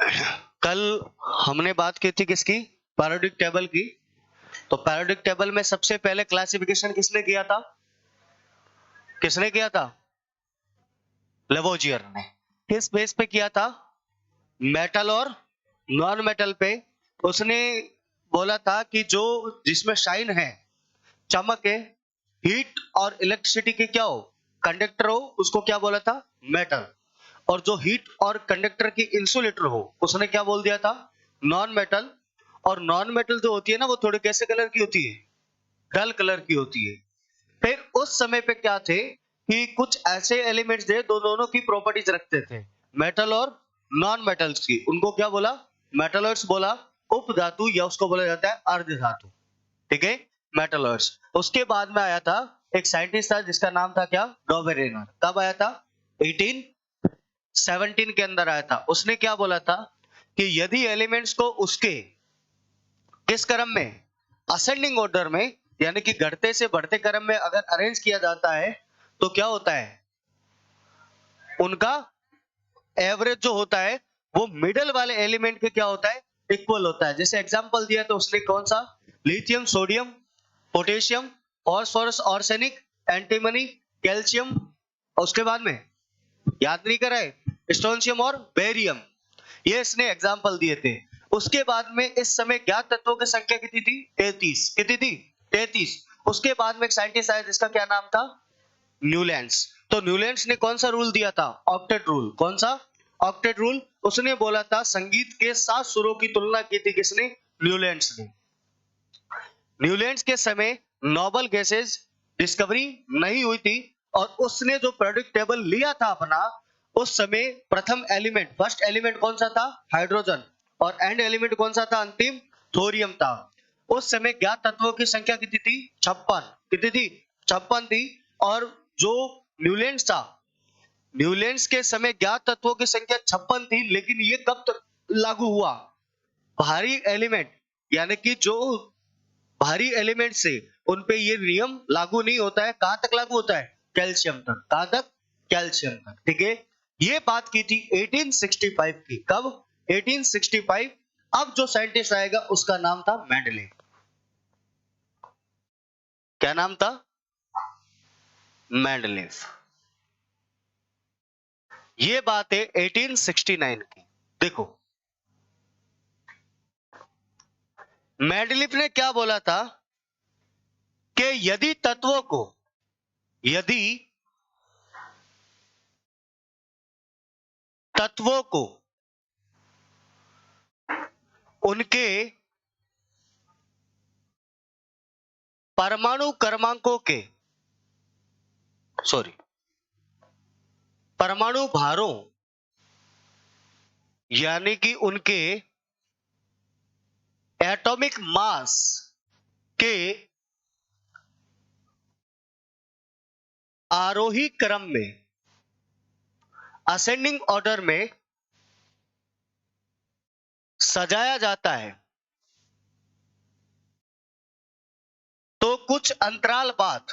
कल हमने बात की थी किसकी? पीरियोडिक टेबल की। तो पीरियोडिक टेबल में सबसे पहले क्लासिफिकेशन किसने किया था? किसने किया था? लेवोजियर ने। किस बेस पे किया था? मेटल और नॉन मेटल पे। उसने बोला था कि जो जिसमें शाइन है, चमक है, हीट और इलेक्ट्रिसिटी के क्या हो, कंडक्टर हो, उसको क्या बोला था? मेटल। और जो हीट और कंडक्टर की इंसुलेटर हो, उसने क्या बोल दिया था? Non metal. और नॉन मेटल जो होती है ना, वो थोड़े कैसे कलर की होती है? डल कलर की होती है। फिर उस समय पे क्या थे कि कुछ ऐसे एलिमेंट्स थे जो दोनों की प्रॉपर्टीज रखते थे, मेटल और नॉन मेटल्स की। उनको क्या बोला? मेटलॉइड्स बोला। उपधातु या उसको बोला जाता है अर्ध धातु। ठीक है, मेटलॉइड्स। उसके बाद में आया था एक साइंटिस्ट था जिसका नाम था क्या? डॉबेरेनर। कब आया था? 1817 के अंदर आया था। उसने क्या बोला था कि यदि एलिमेंट्स को उसके किस क्रम में? असेंडिंग ऑर्डर में, यानी कि घटते से बढ़ते क्रम में अगर अरेंज किया जाता है तो क्या होता है? उनका एवरेज जो होता है वो मिडल वाले एलिमेंट के क्या होता है? इक्वल होता है। जैसे एग्जांपल दिया तो उसने कौन सा? Lithium, sodium, potassium, phosphorus, arsenic, antimony, calcium. उसके बाद में याद नहीं कर रहे? स्ट्रोंशियम और बेरियम। ये इसने एग्जांपल दिए थे। उसके बाद में इस समय ज्ञात तत्वों की संख्या कितनी थी? 33। कितनी थी? 33। उसके बाद में एक साइंटिस्ट आया जिसका क्या नाम था? न्यूलैंड्स। तो न्यूलैंड्स ने कौन सा रूल दिया था? Octet rule. कौन सा? Octet rule. उसने बोला था संगीत के 7 सुरों की तुलना की थी। किसने? न्यूलैंड्स ने। न्यूलैंड्स के समय नोबल गैसेस डिस्कवरी नहीं हुई थी, और उसने जो पीरियोडिक टेबल लिया था अपना, उस समय प्रथम एलिमेंट, फर्स्ट एलिमेंट कौन सा था? हाइड्रोजन। और एंड एलिमेंट कौन सा था? अंतिम थोरियम था। उस समय ज्ञात तत्वों की संख्या कितनी थी? 56। कितनी थी? 56 थी। और जो न्यूलैंड्स था, न्यूलैंड्स के समय ज्ञात तत्वों की संख्या 56 थी, लेकिन ये कब तक लागू हुआ? भारी एलिमेंट, यानी कि जो भारी एलिमेंट से उन पे ये नियम लागू नहीं होता है। कहां तक लागू होता है? कैल्शियम तक। कहां तक? कैल्शियम तक। ठीक है, ये बात की थी 1865 की। कब? 1865। अब जो साइंटिस्ट आएगा उसका नाम था मेंडलीव। क्या नाम था? मेंडलीव। ये बात है 1869 की। देखो, मेंडलीव ने क्या बोला था कि यदि तत्वों को उनके परमाणु क्रमांकों के, सॉरी, परमाणु भारों, यानी कि उनके एटॉमिक मास के आरोही क्रम में, असेंडिंग ऑर्डर में सजाया जाता है, तो कुछ अंतराल बाद,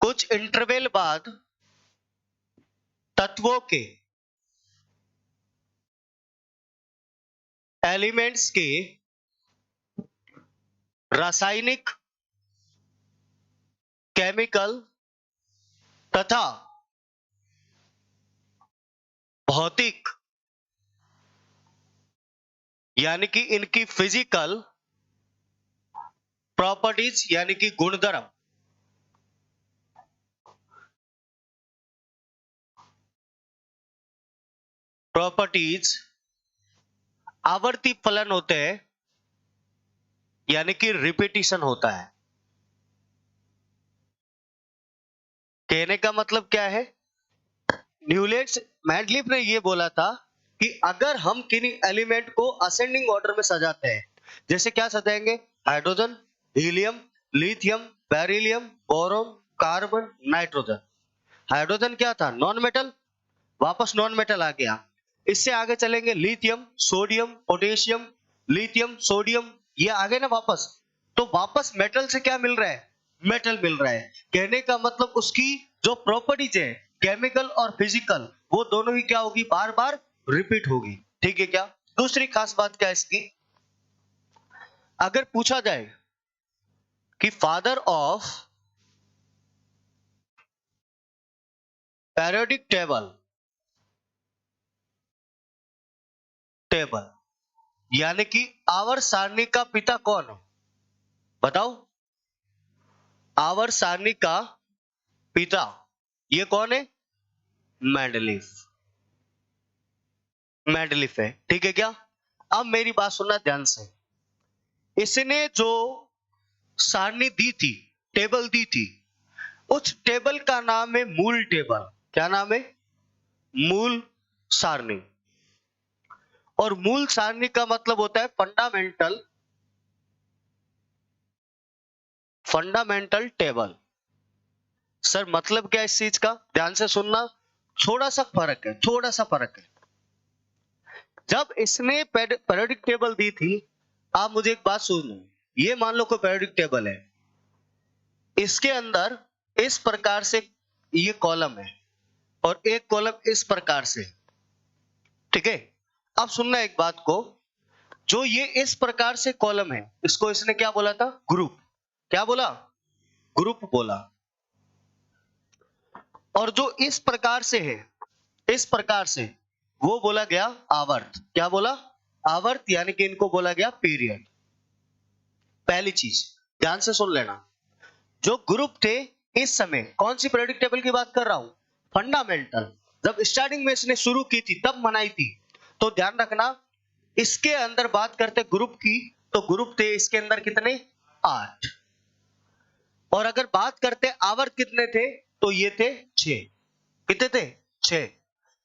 कुछ इंटरवल बाद तत्वों के, एलिमेंट्स के रासायनिक, केमिकल तथा भौतिक, यानी कि इनकी फिजिकल प्रॉपर्टीज, यानी कि गुणधर्म, प्रॉपर्टीज आवर्ती फलन होते हैं, यानी कि रिपीटिशन होता है। कहने का मतलब क्या है? न्यूलैंड्स, मेंडलीव ने यह बोला था कि अगर हम किन्हीं एलिमेंट को असेंडिंग ऑर्डर में सजाते हैं, जैसे क्या सजाएंगे? Hydrogen, helium, lithium, beryllium, boron, carbon, nitrogen. Hydrogen क्या था? Non metal. वापस नॉन मेटल आ गया। इससे आगे चलेंगे, lithium, sodium, potassium, lithium, sodium, ये आगे ना वापस। तो वापस मेटल से क्या मिल रहा है? मेटल मिल रहा है। कहने का मतलब उसकी जो प्रॉपर्टीज है केमिकल और फिजिकल, वो दोनों ही क्या होगी, बार बार रिपीट होगी। ठीक है क्या? दूसरी खास बात क्या है इसकी, अगर पूछा जाए कि फादर ऑफ पेरियोडिक टेबल यानी कि आवर्त सारणी का पिता कौन है, बताओ? आवर्त सारणी का पिता ये कौन है? मेंडलीफ। मेंडलीफ है। ठीक है क्या? अब मेरी बात सुनना ध्यान से। इसने जो सारणी दी थी, टेबल दी थी, उस टेबल का नाम है मूल टेबल। क्या नाम है? मूल सारणी। और मूल सारणी का मतलब होता है फंडामेंटल टेबल। सर मतलब क्या है इस चीज का? ध्यान से सुनना, थोड़ा सा फर्क है, थोड़ा सा फर्क है। जब इसने पीरियोडिक टेबल दी थी, आप मुझे एक बात सुनो, ये मान लो कोई पीरियोडिक टेबल है, इसके अंदर इस प्रकार से ये कॉलम है और एक कॉलम इस प्रकार से। ठीक है? अब सुनना एक बात को, जो ये इस प्रकार से कॉलम है, इसको इसने क्या बोला था? ग्रुप। क्या बोला? ग्रुप बोला। और जो इस प्रकार से है, इस प्रकार से, वो बोला गया आवर्त। क्या बोला? आवर्त, यानी कि इनको बोला गया पीरियड। पहली चीज ध्यान से सुन लेना, जो ग्रुप थे इस समय, कौन सी पीरियोडिक टेबल की बात कर रहा हूं? फंडामेंटल। जब स्टार्टिंग में इसने शुरू की थी तब बनाई थी, तो ध्यान रखना, इसके अंदर बात करते ग्रुप की, तो ग्रुप थे इसके अंदर कितने? 8। और अगर बात करते आवर्त कितने थे, तो ये थे 6। कितने थे? 6।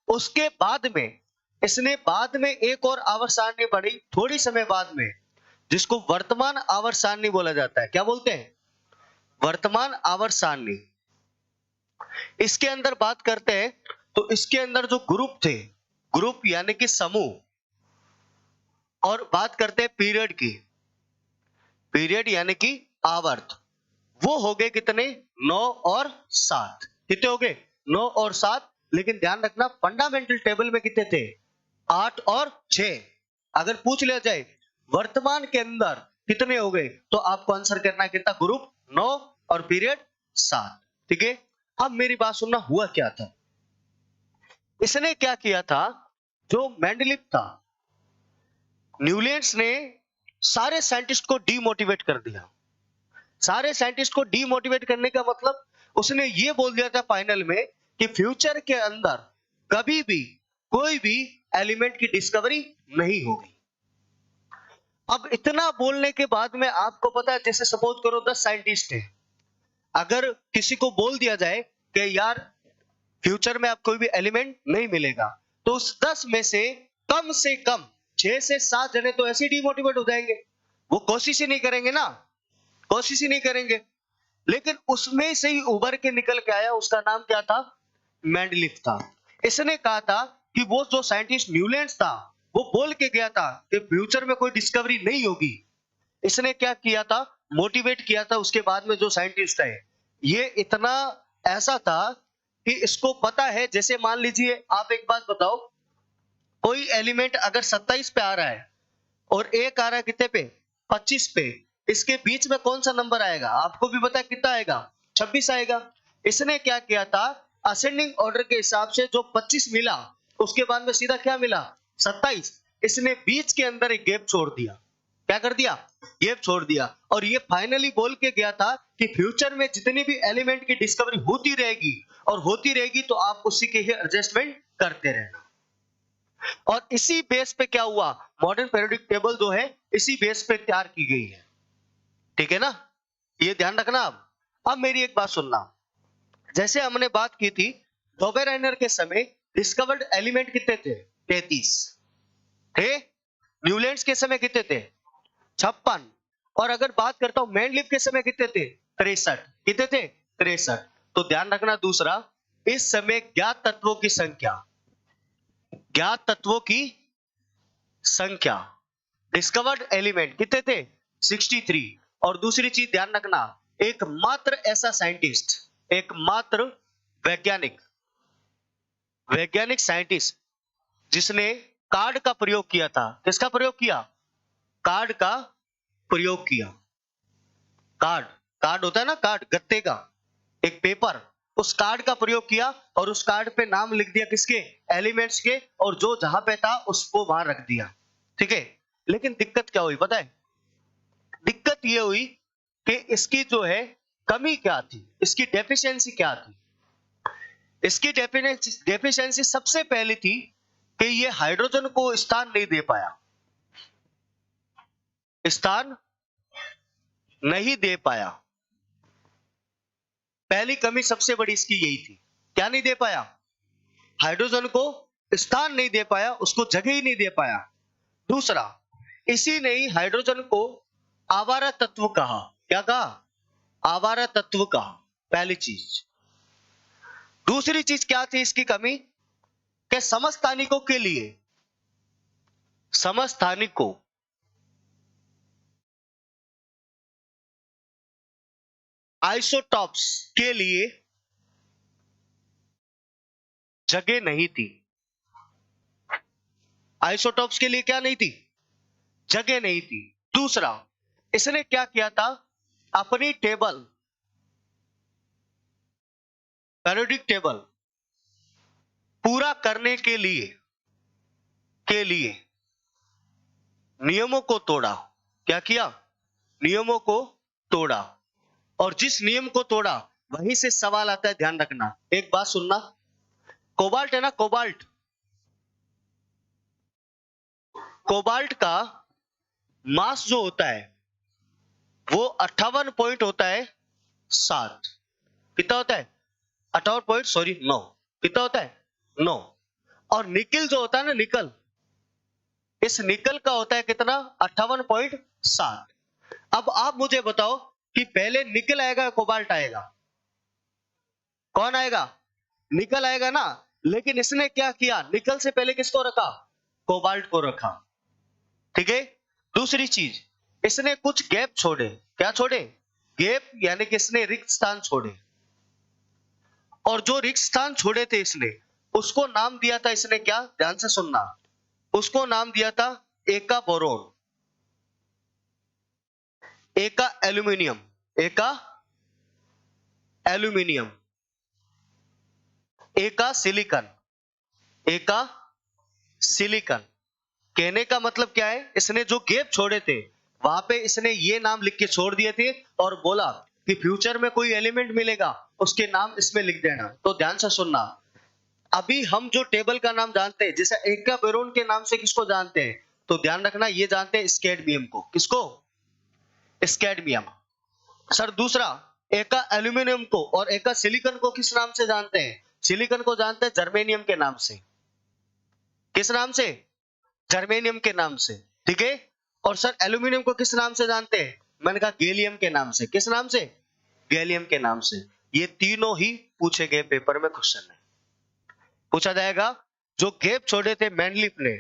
उसके बाद में इसने बाद में एक और आवर्त सारणी बढ़ी थोड़ी समय बाद में, जिसको वर्तमान आवर्त सारणी बोला जाता है। क्या बोलते हैं? वर्तमान आवर्त सारणी। इसके अंदर बात करते हैं तो इसके अंदर जो ग्रुप थे, ग्रुप यानी कि समूह, और बात करते हैं पीरियड की, पीरियड यानी कि आवर्त, वो हो गए कितने? 9 और 7। कितने हो गए? 9 और 7। लेकिन ध्यान रखना, फंडामेंटल टेबल में कितने थे? 8 और 6। अगर पूछ लिया जाए वर्तमान के अंदर कितने हो गए, तो आपको आंसर करना है कितना? ग्रुप 9 और पीरियड 7। ठीक है? अब मेरी बात सुनना, हुआ क्या था? इसने क्या किया था, जो मेंडलीफ था, न्यूलैंड्स ने सारे साइंटिस्ट को डीमोटिवेट कर दिया। सारे साइंटिस्ट को डीमोटिवेट करने का मतलब, उसने ये बोल दिया था फाइनल में कि फ्यूचर के अंदर कभी भी कोई भी एलिमेंट की डिस्कवरी नहीं होगी। अब इतना बोलने के बाद में आपको पता है, जैसे सपोज करो 10 साइंटिस्ट है, अगर किसी को बोल दिया जाए कि यार फ्यूचर में आपको कोई भी एलिमेंट नहीं मिलेगा, तो उस 10 में से कम 6 से 7 जने तो ऐसे डीमोटिवेट हो जाएंगे, वो कोशिश ही नहीं करेंगे ना, कोशिश ही नहीं करेंगे। लेकिन उसमें से ही उभर के निकल के आया, उसका नाम क्या था? मेंडलीफ था। इसने कहा था कि वो जो साइंटिस्ट न्यूलैंड्स था, वो बोल के गया था कि फ्यूचर में कोई डिस्कवरी नहीं होगी। इसने क्या किया था? मोटिवेट किया था उसके बाद में जो साइंटिस्ट है। ये इतना ऐसा था कि इसको पता है, जैसे मान लीजिए आप एक बात बताओ, कोई एलिमेंट अगर 27 पे आ रहा है और एक आ रहा है कितने पे? 25 पे, इसके बीच में कौन सा नंबर आएगा? आपको भी पता है कितना आएगा? 26 आएगा। इसने क्या किया था, असेंडिंग ऑर्डर के हिसाब से जो 25 मिला, उसके बाद में सीधा क्या मिला? 27। इसने बीच के अंदर एक गैप छोड़ दिया। क्या कर दिया? गैप छोड़ दिया। और ये फाइनली बोल के गया था कि फ्यूचर में जितनी भी एलिमेंट की डिस्कवरी होती रहेगी और होती रहेगी, तो आप उसी के ही एडजस्टमेंट करते रहना। और इसी बेस पे क्या हुआ, मॉडर्न पीरियोडिक टेबल जो है इसी बेस पे तैयार की गई है। ठीक है ना? ये ध्यान रखना। अब मेरी एक बात सुनना, जैसे हमने बात की थी डोबेराइनर के समय डिस्कवर्ड एलिमेंट कितने थे? 33 थे। न्यूलैंड्स के समय कितने थे? 56। और अगर बात करता हूं मेंडलीफ के समय कितने थे? 63। कितने थे? 63। तो ध्यान रखना दूसरा, इस समय ज्ञात तत्वों की संख्या, ज्ञात तत्वों की संख्या, डिस्कवर्ड एलिमेंट कितने थे? 63। और दूसरी चीज ध्यान रखना, एकमात्र ऐसा साइंटिस्ट, एकमात्र वैज्ञानिक वैज्ञानिक साइंटिस्ट जिसने कार्ड का प्रयोग किया था। किसका प्रयोग किया? कार्ड का प्रयोग किया। कार्ड, कार्ड होता है ना, कार्ड गत्ते का, एक पेपर, उस कार्ड का प्रयोग किया और उस कार्ड पे नाम लिख दिया किसके? एलिमेंट्स के, और जो जहां पे था उसको वहां रख दिया। ठीक है, लेकिन दिक्कत क्या हुई पता है? दिक्कत ये हुई कि इसकी जो है कमी क्या थी, इसकी डेफिशिएंसी क्या थी? इसकी डेफिशिएंसी सबसे पहली थी कि ये हाइड्रोजन को स्थान नहीं दे पाया, स्थान नहीं दे पाया। पहली कमी सबसे बड़ी इसकी यही थी, क्या नहीं दे पाया? हाइड्रोजन को स्थान नहीं दे पाया, उसको जगह ही नहीं दे पाया। दूसरा, इसी ने ही हाइड्रोजन को आवारा तत्व कहा। क्या कहा? आवारा तत्व कहा, पहली चीज। दूसरी चीज क्या थी इसकी कमी? कि समस्थानिकों के लिए, समस्थानिकों आइसोटॉप्स के लिए जगह नहीं थी। आइसोटॉप्स के लिए क्या नहीं थी? जगह नहीं थी। दूसरा, इसने क्या किया था? अपनी टेबल, पीरियोडिक टेबल पूरा करने के लिए नियमों को तोड़ा। क्या किया? नियमों को तोड़ा। और जिस नियम को तोड़ा वहीं से सवाल आता है, ध्यान रखना। एक बात सुनना, कोबाल्ट है ना, कोबाल्ट, कोबाल्ट का मास जो होता है वो 58 पॉइंट होता है 7। कितना होता है? 58 पॉइंट, सॉरी 9। कितना होता है? 9। और निकल जो होता है ना, निकल, इस निकल का होता है कितना? 58.7। अब आप मुझे बताओ कि पहले निकल आएगा, कोबाल्ट आएगा? कौन आएगा? निकल आएगा ना। लेकिन इसने क्या किया? निकल से पहले किसको रखा? कोबाल्ट को रखा। ठीक है। दूसरी चीज, इसने कुछ गैप छोड़े। क्या छोड़े? गैप, यानी कि इसने रिक्त स्थान छोड़े। और जो रिक्त स्थान छोड़े थे इसने, उसको नाम दिया था इसने क्या? ध्यान से सुनना, उसको नाम दिया था एका बोरोन, एका एल्यूमिनियम, एका एल्यूमिनियम, एका सिलिकॉन, एका सिलिकॉन। कहने का मतलब क्या है? इसने जो गैप छोड़े थे वहां पे इसने ये नाम लिख के छोड़ दिए थे और बोला कि फ्यूचर में कोई एलिमेंट मिलेगा उसके नाम इसमें लिख देना। तो ध्यान से सुनना, अभी हम जो टेबल का नाम जानते हैं, जैसे एका बोरोन के नाम से किसको जानते हैं? तो ध्यान रखना, ये जानते हैं स्कैडमियम को। किसको? स्कैडमियम। सर दूसरा, एका एल्यूमिनियम को और एका सिलिकॉन को किस नाम से जानते हैं? सिलिकॉन को जानते हैं जर्मेनियम के नाम से। किस नाम से? जर्मेनियम के नाम से। ठीक है। और सर एल्यूमिनियम को किस नाम से जानते हैं? मैंने कहा गैलियम के नाम से। किस नाम से? गैलियम के नाम से। ये तीनों ही पूछे गए पेपर में क्वेश्चन है, पूछा जाएगा। जो गैप छोड़े थे मैंडलिफ ने,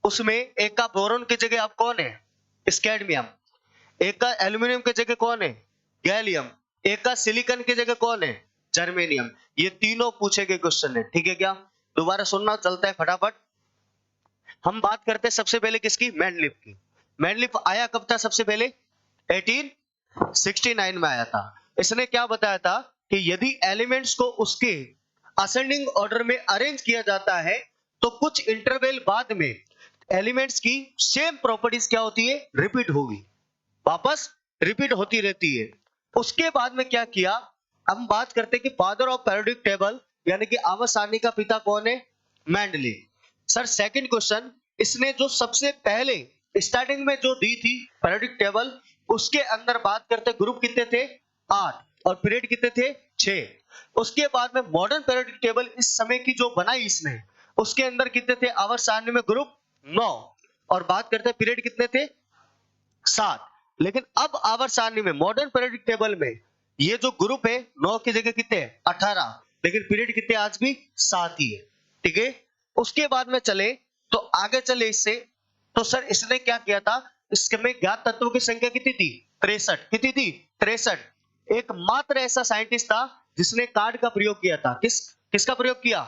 उसमें एका बोरोन की जगह अब कौन है? स्कैडमियम। एका एल्यूमिनियम की जगह कौन है? गैलियम। एका सिलिकॉन की जगह कौन है? जर्मेनियम। ये तीनों पूछे गए क्वेश्चन है। ठीक है क्या? दोबारा सुनना, चलता है फटाफट। हम बात करते हैं सबसे पहले किसकी? मैंडलिफ की। मैंडलिफ आया कब था? सबसे पहले 1869 में आया था। इसने क्या बताया था कि यदि एलिमेंट्स को उसके असेंडिंग ऑर्डर में अरेंज किया जाता है तो कुछ इंटरवल बाद में एलिमेंट्स की सेम प्रॉपर्टीज क्या होती है? रिपीट होगी, वापस रिपीट होती रहती है। उसके बाद में क्या किया? हम बात करते हैं कि फादर ऑफ पीरियोडिक टेबल, यानी कि आवर्त सारणी का पिता कौन है? मेंडलीफ। सर सेकंड क्वेश्चन, इसने जो सबसे पहले स्टार्टिंग में जो दी थी पीरियोडिक टेबल, उसके अंदर बात करते ग्रुप कितने थे? 8, और पीरियड कितने थे? 6। उसके बाद में मॉडर्न पीरियोडिक टेबल इस समय की जो बनाई इसने, उसके अंदर कितने थे? आवर्त सारणी में ग्रुप 9, और बात करते पीरियड कितने थे? 7। लेकिन अब आवर्त सारणी में मॉडर्न पीरियोडिक टेबल में ये जो ग्रुप है 9 की जगह कितने हैं? 18, लेकिन पीरियड कितने आज भी? 7 ही है। ठीक है। उसके बाद में चले तो आगे चले इससे, तो सर इसने क्या किया था? इसमें ज्ञात तत्वों की संख्या कितनी थी? 63। कितनी थी? 63। एकमात्र ऐसा साइंटिस्ट था जिसने कार्ड का प्रयोग किया था। किसका प्रयोग किया?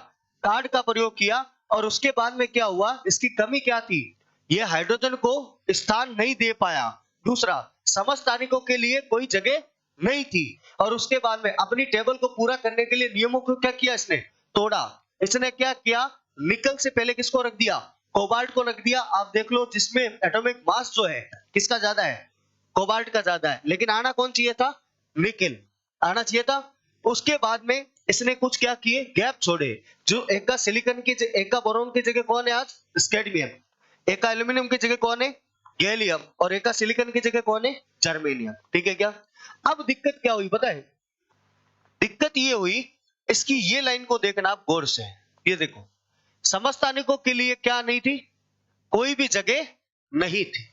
कार्ड का प्रयोग किया और उसके बाद में क्या हुआ, इसकी कमी क्या थी, ये हाइड्रोजन को स्थान नहीं दे पाया। दूसरा, समस्थानिकों के लिए कोई जगह नहीं थी और उसके बाद में अपनी टेबल को पूरा करने के लिए नियमों को क्या किया, इसने तोड़ा। इसने क्या किया, निकल से पहले किसको रख दिया, कोबाल्ट को रख दिया। आप देख लो, जिसमें एटॉमिक मास जो है किसका ज्यादा है, कोबाल्ट का ज्यादा है, लेकिन आना कौन चाहिए था, निकेल आना चाहिए था। उसके बाद में इसने कुछ क्या किए, गैप छोड़े। जो एक का सिलिकॉन की, एक का बोरोन की जगह कौन है आज, स्कैडमियम। एक का एल्यूमिनियम की जगह कौन है, गैलियम। और एक का सिलिकॉन की जगह कौन है, जर्मेनियम। ठीक है क्या। अब दिक्कत क्या हुई पता है, दिक्कत ये हुई, इसकी ये लाइन को देखना आप गौर से। ये देखो, समस्थानिकों के लिए क्या नहीं थी, कोई भी जगह नहीं थी,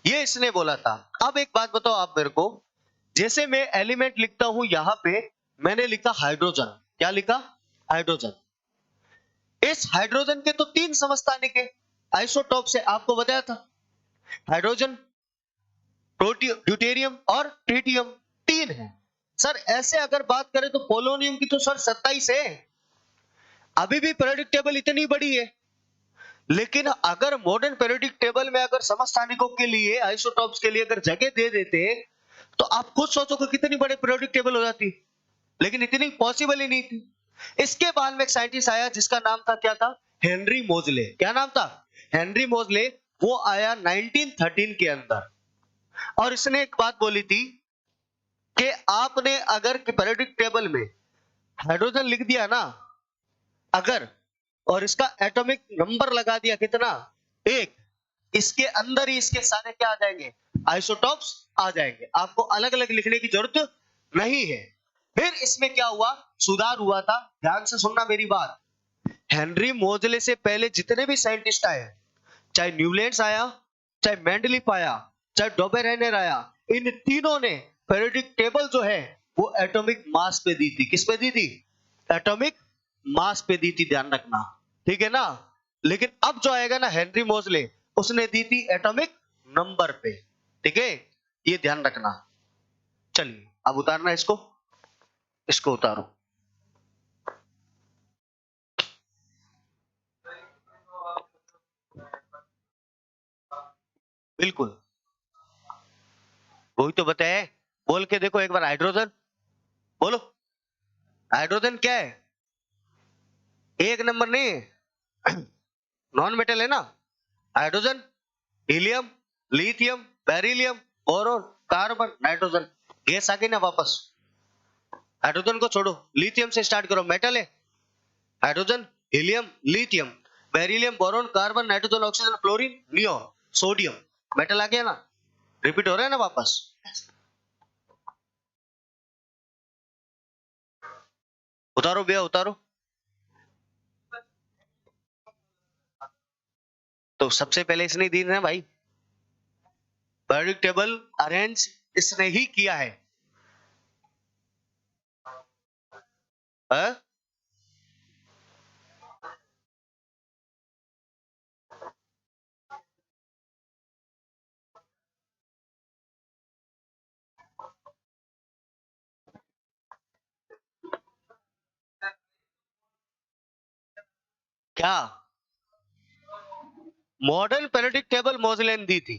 ये इसने बोला था। अब एक बात बताओ आप मेरे को, जैसे मैं एलिमेंट लिखता हूं, यहां पे मैंने लिखा हाइड्रोजन। क्या लिखा, हाइड्रोजन। इस हाइड्रोजन के तो 3 समस्थानिक है, आइसोटॉप से आपको बताया था। हाइड्रोजन, ड्यूटेरियम और ट्रिटियम 3 है। सर ऐसे अगर बात करें तो पोलोनियम की तो सर 27 है। अभी भी पीरियोडिक टेबल इतनी बड़ी है, लेकिन अगर मॉडर्न पीरियोडिक टेबल में अगर समस्थानिकों के लिए, आइसोटॉप्स के लिए अगर जगह दे देते, तो आप खुद सोचो कि कितनी बड़ी पीरियोडिक टेबल हो जाती, लेकिन इतनी पॉसिबल ही नहीं थी। इसके बाद में एक साइंटिस्ट आया जिसका नाम था, क्या था, हेनरी मोजले। क्या नाम था, हेनरी मोजले। वो आया 1913 के अंदर, और इसने एक बात बोली थी कि आपने अगर पीरियोडिक टेबल में हाइड्रोजन लिख दिया ना अगर, और इसका एटॉमिक नंबर लगा दिया कितना, 1, इसके अंदर ही इसके सारे क्या आ जाएंगे, आइसोटॉप्स आ जाएंगे। आपको अलग अलग लिखने की जरूरत नहीं है। फिर इसमें क्या हुआ, सुधार हुआ था। ध्यान से सुनना मेरी बात। हेनरी मोजले से पहले जितने भी साइंटिस्ट आए, चाहे न्यूलैंड्स आया, चाहे मेंडलीफ आया, चाहे डोबेरेनर आया, इन तीनों ने पीरियोडिक टेबल जो है वो एटॉमिक मास पे दी थी। किस पे दी थी, एटॉमिक मास पे दी थी, ध्यान रखना। ठीक है ना। लेकिन अब जो आएगा ना हेनरी मोजले, उसने दी थी एटॉमिक नंबर पे। ठीक है, ये ध्यान रखना। चलिए अब उतारना इसको, इसको उतारो। बिल्कुल, वही तो बताया। बोल के देखो एक बार, हाइड्रोजन बोलो। हाइड्रोजन क्या है, एक नंबर नहीं है, नॉन मेटल है ना। Hydrogen, helium, lithium, beryllium, boron, carbon, nitrogen. Gas आ गई ना वापस। हाइड्रोजन को छोड़ो, लिथियम से स्टार्ट करो, मेटल है। Hydrogen, helium, lithium, beryllium, boron, carbon, nitrogen, oxygen, fluorine, neon, sodium. Metal आ गया ना, रिपीट हो रहा है ना वापस। उतारो भैया उतारो। तो सबसे पहले इसने दी ना भाई, पीरियोडिक टेबल अरेंज इसने ही किया है। हा? क्या, मॉडर्न पीरियोडिक टेबल मोजले ने दी थी।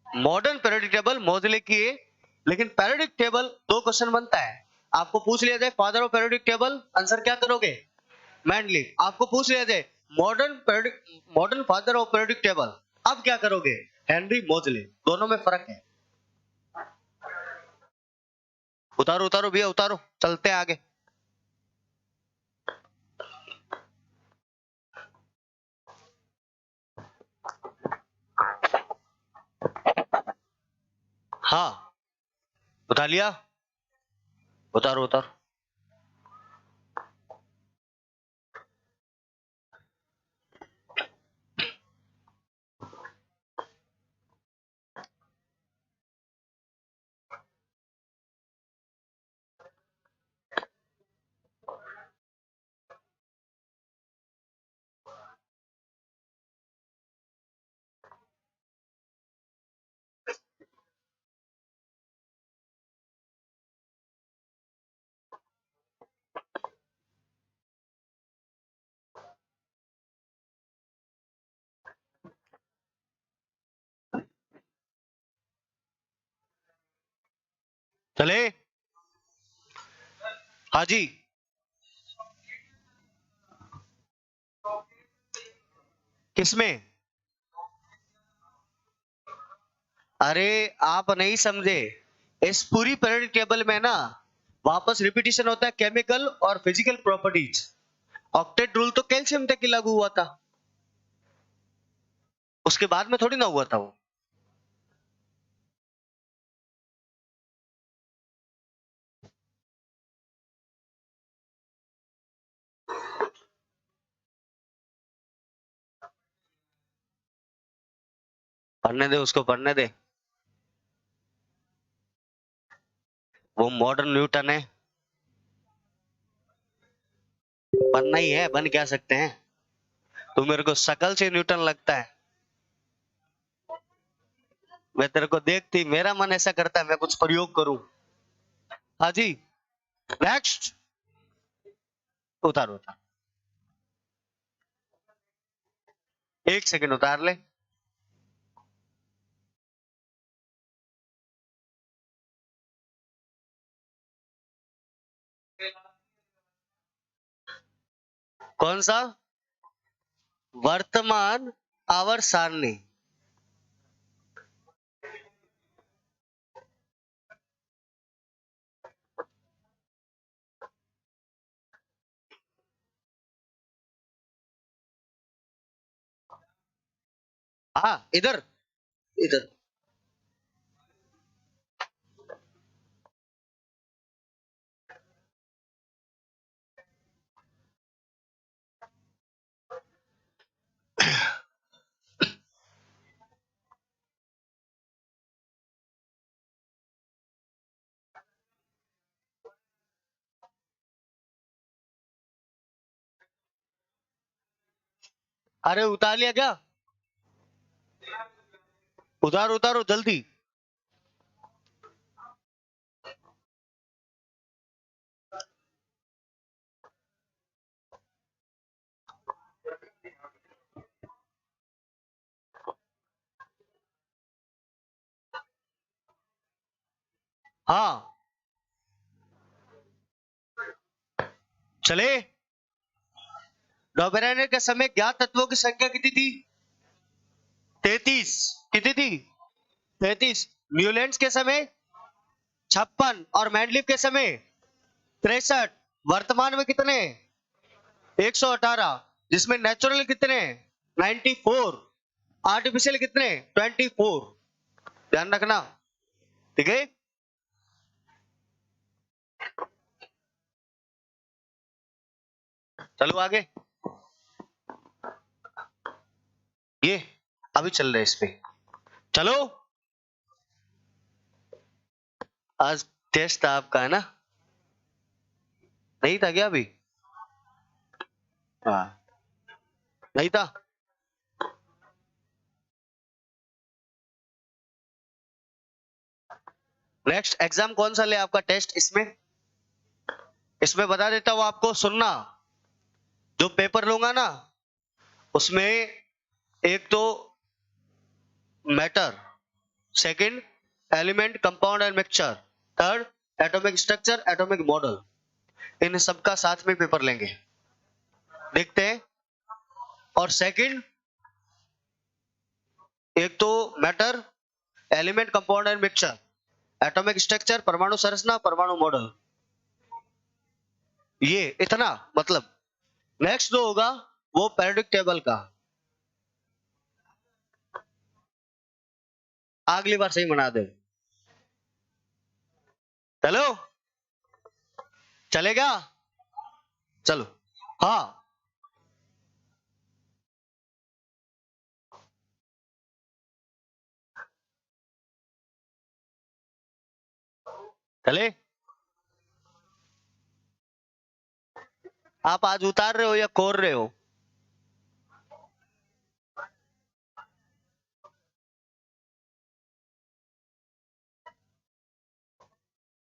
मॉडर्न पीरियोडिक टेबल मोजले की है, लेकिन पीरियोडिक टेबल 2 क्वेश्चन बनता है। आपको पूछ लिया जाए father of periodic table, answer क्या करोगे, मेंडलीफ। आपको पूछ लिया जाए modern father of periodic table, अब क्या करोगे, हेनरी मोजले। दोनों में फर्क है। उतारो उतारो भैया उतारो, चलते हैं आगे। हाँ, उतार लिया, उतारो उतारो। चले। हाँ जी, किसमें? अरे आप नहीं समझे, इस पूरी पीरियोडिक टेबल में ना वापस रिपीटिशन होता है केमिकल और फिजिकल प्रॉपर्टीज। ऑक्टेट रूल तो कैल्शियम तक ही लागू हुआ था, उसके बाद में थोड़ी ना हुआ था वो। पढ़ने दे उसको, पढ़ने दे। वो मॉडर्न न्यूटन है, बनना ही है, बन क्या सकते हैं। तू मेरे को शकल से न्यूटन लगता है, मैं तेरे को देखती मेरा मन ऐसा करता है मैं कुछ प्रयोग करूं। हाँ जी, नेक्स्ट। उतार उतार, एक सेकंड उतार ले। कौन सा? वर्तमान आवर सारणी। हाँ, इधर इधर। अरे उतार लिया क्या? उतारो उतारो जल्दी। हाँ, चले। डोबेराने के समय ज्ञात तत्वों की संख्या कितनी थी? 33। कितनी थी? 33। न्यूलैंड्स के समय 56 और मैंडलीफ के समय 63। वर्तमान में कितने? 118, जिसमें नेचुरल कितने? 94। आर्टिफिशियल कितने? 24। ध्यान रखना, ठीक है। चलो आगे, ये अभी चल रहे इस पे। चलो, आज टेस्ट आपका है ना? नहीं था क्या अभी? हाँ, नहीं था। नेक्स्ट एग्जाम कौन सा ले आपका टेस्ट इसमें? इसमें बता देता हूं आपको, सुनना। जो पेपर लूंगा ना उसमें एक तो matter, second element compound and mixture, third atomic structure atomic model, इन सबका साथ में पेपर लेंगे, देखते हैं। और सेकंड, एक तो matter, element compound and mixture, atomic structure, परमाणु संरचना, परमाणु मॉडल, ये इतना मतलब। नेक्स्ट जो होगा वो पीरियोडिक टेबल का। अगली बार सही बना दे। चलो, चलेगा? चलो। हाँ, चले। आप आज उतार रहे हो या कोर रहे हो?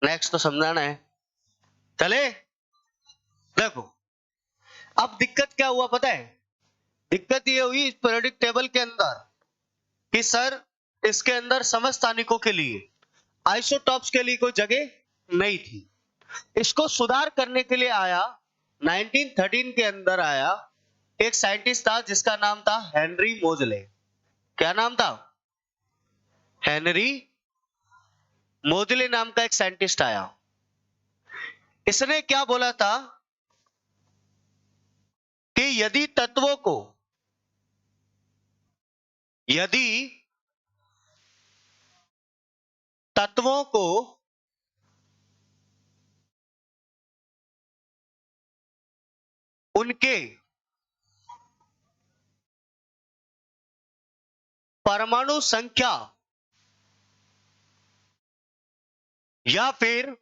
नेक्स्ट तो समझाना है। चले, देखो। अब दिक्कत क्या हुआ पता है? दिक्कत ये हुई इस पीरियोडिक टेबल के अंदर कि सर इसके अंदर समस्थानिकों के लिए आइसोटॉप्स के लिए कोई जगह नहीं थी। इसको सुधार करने के लिए आया 1913 के अंदर आया एक साइंटिस्ट था जिसका नाम था हेनरी मोजले। क्या नाम था? हेनरी मोजले नाम का एक साइंटिस्ट आया। इसने क्या बोला था कि यदि तत्वों को उनके परमाणु संख्या या फिर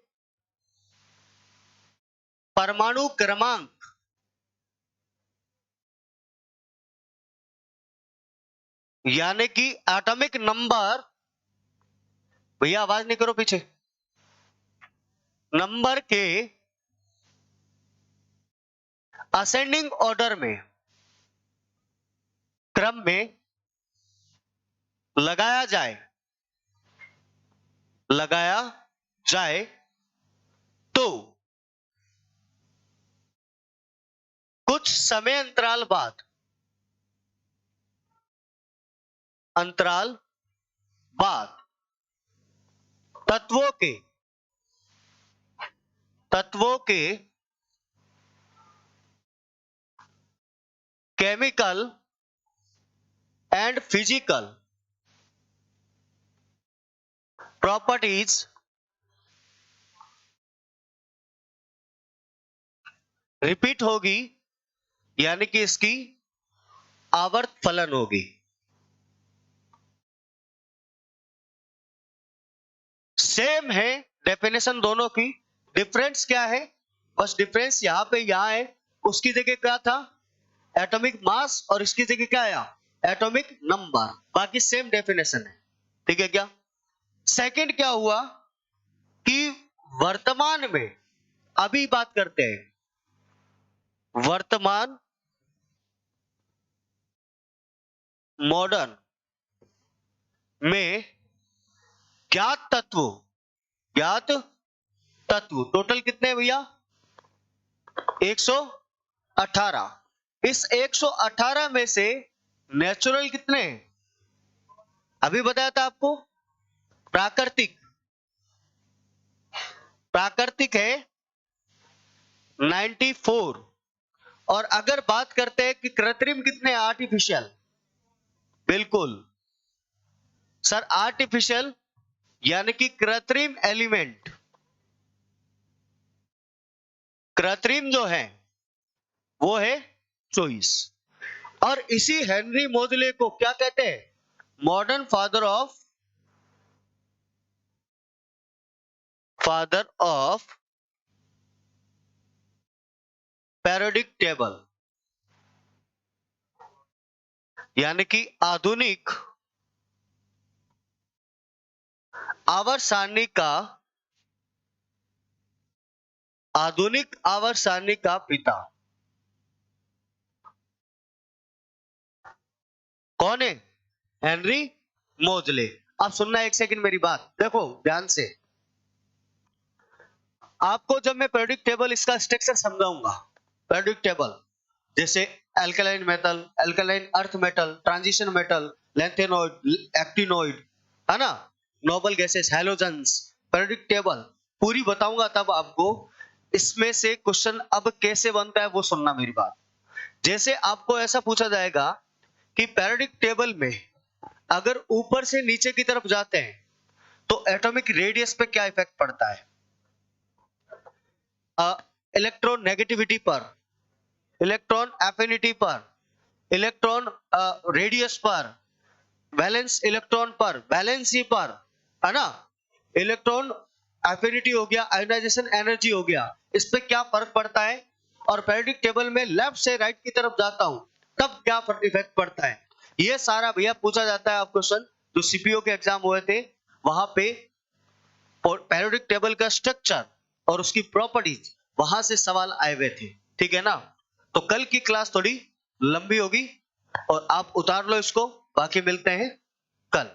परमाणु क्रमांक यानी कि एटॉमिक नंबर, भैया आवाज नहीं करो पीछे, नंबर के असेंडिंग ऑर्डर में, क्रम में लगाया जाए तो कुछ समय अंतराल बाद तत्वों के chemical and physical properties repeat होगी, यानी कि इसकी आवर्त फलन होगी। सेम है डेफिनेशन दोनों की, डिफरेंस क्या है? बस डिफरेंस यहां पे यहां है, उसकी जगह क्या था? एटॉमिक मास, और इसकी जगह क्या आया? Atomic number. बाकी सेम डेफिनेशन है, ठीक है क्या? सेकंड क्या हुआ कि वर्तमान में, अभी बात करते हैं वर्तमान मॉडर्न में ज्ञात तत्व टोटल कितने हैं भैया? 118। इस 118 में से नेचुरल कितने हैं? अभी बताया था आपको, प्राकृतिक है 94। और अगर बात करते हैं कि कृत्रिम कितने, आर्टिफिशियल, बिल्कुल सर, आर्टिफिशियल यानी कि कृत्रिम एलिमेंट, कृत्रिम जो है वो है 24। और इसी हेनरी मोजले को क्या कहते हैं? Modern father of periodic table, यानी कि आधुनिक आवर्त सारणी का पिता। कौन है? हेनरी मोजले। अब सुनना एक सेकंड मेरी बात, देखो ध्यान से। आपको जब मैं पेरियोडिक टेबल इसका स्ट्रक्चर समझाऊंगा, पेरियोडिक टेबल जैसे alkaline metal, alkaline earth metal, transition metal, lanthanoid, actinoid, है ना, noble gases, halogens, periodic table पूरी बताऊंगा तब आपको इसमें से क्वेश्चन अब कैसे बनता है वो सुनना मेरी बात। जैसे आपको ऐसा पूछा जाएगा कि पेरियोडिक टेबल में अगर ऊपर से नीचे की तरफ जाते हैं तो एटॉमिक रेडियस पे क्या इफेक्ट पड़ता है? इलेक्ट्रॉन नेगेटिविटी पर, इलेक्ट्रॉन एफिनिटी पर, इलेक्ट्रॉन रेडियस पर, वैलेंस इलेक्ट्रॉन पर, वैलेंसी पर, है ना, इलेक्ट्रॉन एफिनिटी हो गया, आयोनाइजेशन एनर्जी हो गया, इस पे क्या फर्क पड़ता है? और पेरियोडिक टेबल में लेफ्ट से राइट की तरफ जाता हूं तब क्या इफेक्ट पड़ता है? ये सारा भैया पूछा जाता है आप क्वेश्चन, जो सीपीओ के एग्जाम हुए थे वहां पे पेरियोडिक टेबल का स्ट्रक्चर और उसकी प्रॉपर्टीज, वहां से सवाल आए हुए थे, ठीक है ना? तो कल की क्लास थोड़ी लंबी होगी और आप उतार लो इसको, बाकी मिलते हैं कल।